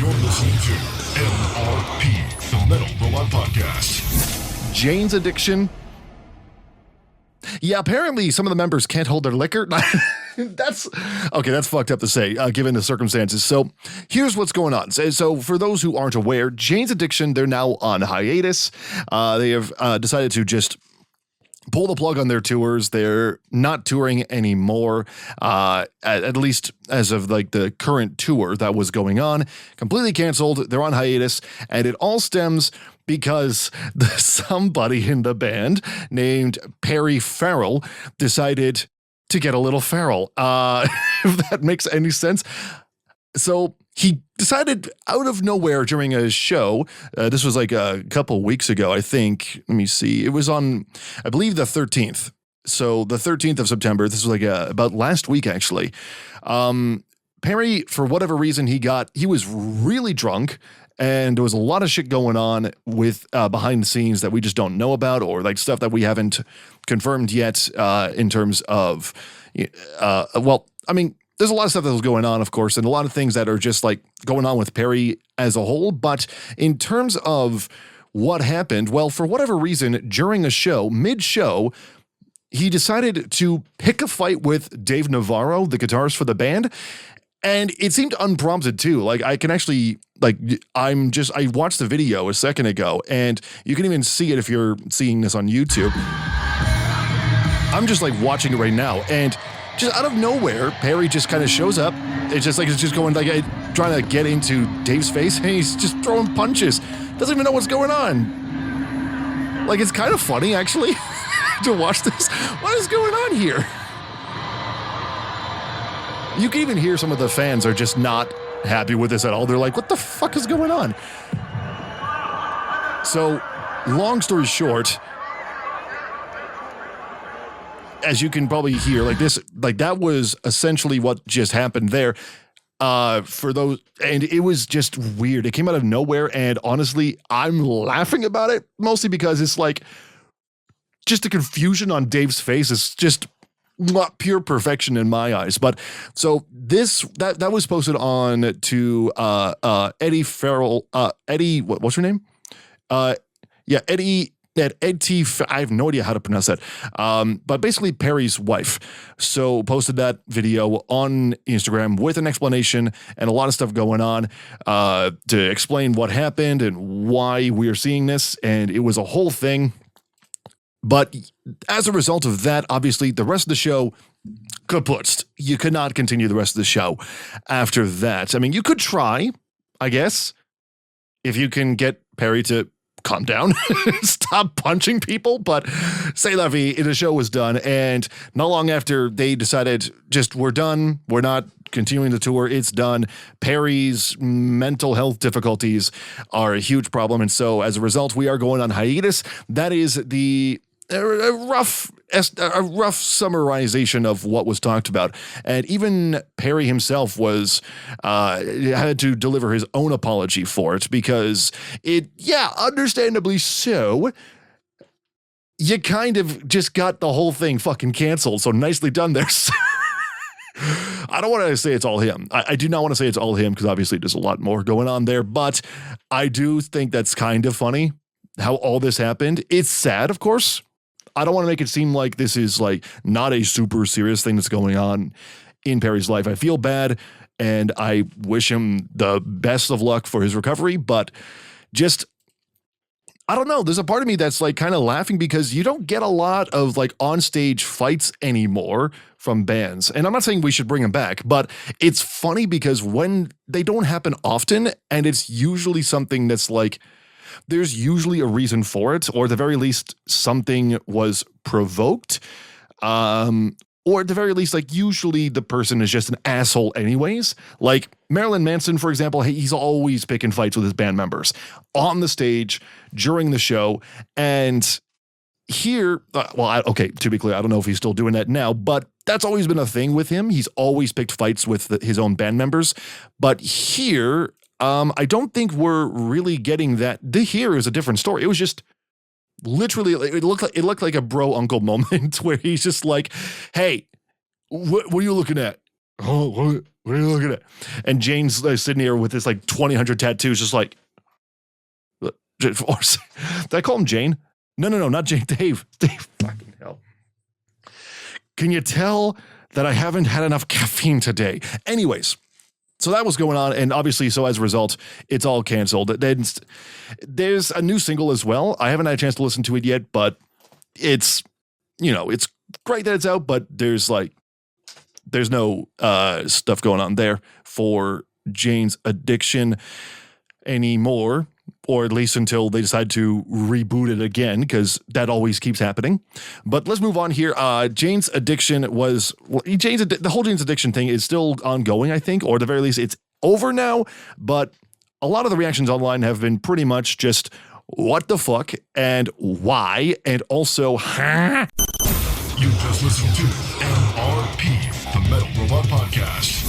You're listening to MRP, the Metal Robot Podcast. Jane's addiction. Yeah, apparently some of the members can't hold their liquor. That's fucked up to say, given the circumstances. So here's what's going on. So for those who aren't aware, Jane's Addiction, they're now on hiatus. They have decided to just pull the plug on their tours. They're not touring anymore, at least as of like the current tour that was going on. Completely canceled. They're on hiatus, and it all stems because somebody in the band named Farrell decided to get a little feral, if that makes any sense. So he decided out of nowhere during a show, this was like a couple weeks ago, I think. Let me see. It was on, I believe, the 13th. So the 13th of September. This was like about last week, actually. Perry, for whatever reason, he was really drunk, and there was a lot of shit going on with behind the scenes that we just don't know about, or like stuff that we haven't confirmed yet in terms of, there's a lot of stuff that was going on, of course, and a lot of things that are just like going on with Perry as a whole. But in terms of what happened, well, for whatever reason, during a show, mid-show, he decided to pick a fight with Dave Navarro, the guitarist for the band. And it seemed unprompted too. Like I can actually, I watched the video a second ago, and you can even see it if you're seeing this on YouTube. I'm just like watching it right now, and just out of nowhere, Perry just kind of shows up. It's just going trying to get into Dave's face, and he's just throwing punches. Doesn't even know what's going on. Like, it's kind of funny, actually, to watch this. What is going on here? You can even hear some of the fans are just not happy with this at all. They're like, what the fuck is going on? So, long story short, as you can probably hear, that was essentially what just happened there. For those, and it was just weird. It came out of nowhere, and honestly, I'm laughing about it mostly because it's like just the confusion on Dave's face is just not pure perfection in my eyes. But so that was posted on to Eddie Farrell, Eddie, what's her name? Eddie. That Ed T, I have no idea how to pronounce that, but basically Perry's wife. So posted that video on Instagram with an explanation and a lot of stuff going on to explain what happened and why we are seeing this, and it was a whole thing. But as a result of that, obviously the rest of the show kaput. You could not continue the rest of the show after that. I mean, you could try, I guess, if you can get Perry to calm down, stop punching people, but say la vie, the show was done, and not long after they decided, we're done, we're not continuing the tour, it's done. Perry's mental health difficulties are a huge problem, and so as a result, we are going on hiatus. That is a rough summarization of what was talked about. And even Perry himself had to deliver his own apology for it, because understandably so, you kind of just got the whole thing fucking canceled. So nicely done there. I don't want to say it's all him. I do not want to say it's all him, because obviously there's a lot more going on there, but I do think that's kind of funny how all this happened. It's sad, of course. I don't want to make it seem like this is like not a super serious thing that's going on in Perry's life. I feel bad, and I wish him the best of luck for his recovery, but just, I don't know. There's a part of me that's like kind of laughing because you don't get a lot of like on-stage fights anymore from bands. And I'm not saying we should bring them back, but it's funny because when they don't happen often, and it's usually something that's like, there's usually a reason for it, or at the very least, something was provoked. Or at the very least, like, usually the person is just an asshole anyways. Like Marilyn Manson, for example, he's always picking fights with his band members on the stage, during the show. And here, to be clear, I don't know if he's still doing that now, but that's always been a thing with him. He's always picked fights with his own band members. But here, I don't think we're really getting that. Here is a different story. It was just literally, it looked like a bro uncle moment where he's just like, hey, what are you looking at? oh, what are you looking at? And Jane's sitting here with this like 2,000 tattoos, just like, did I call him Jane? No, not Jane. Dave, fucking hell. Can you tell that I haven't had enough caffeine today? Anyways, so that was going on, and obviously, so as a result, it's all canceled. Then there's a new single as well. I haven't had a chance to listen to it yet, but it's, it's great that it's out, but there's no stuff going on there for Jane's Addiction anymore, or at least until they decide to reboot it again, because that always keeps happening. But let's move on here. Jane's Addiction the whole Jane's Addiction thing is still ongoing, I think, or at the very least, it's over now. But a lot of the reactions online have been pretty much just, what the fuck, and why, and also, huh? You just listened to MRP, the Metal Robot Podcast.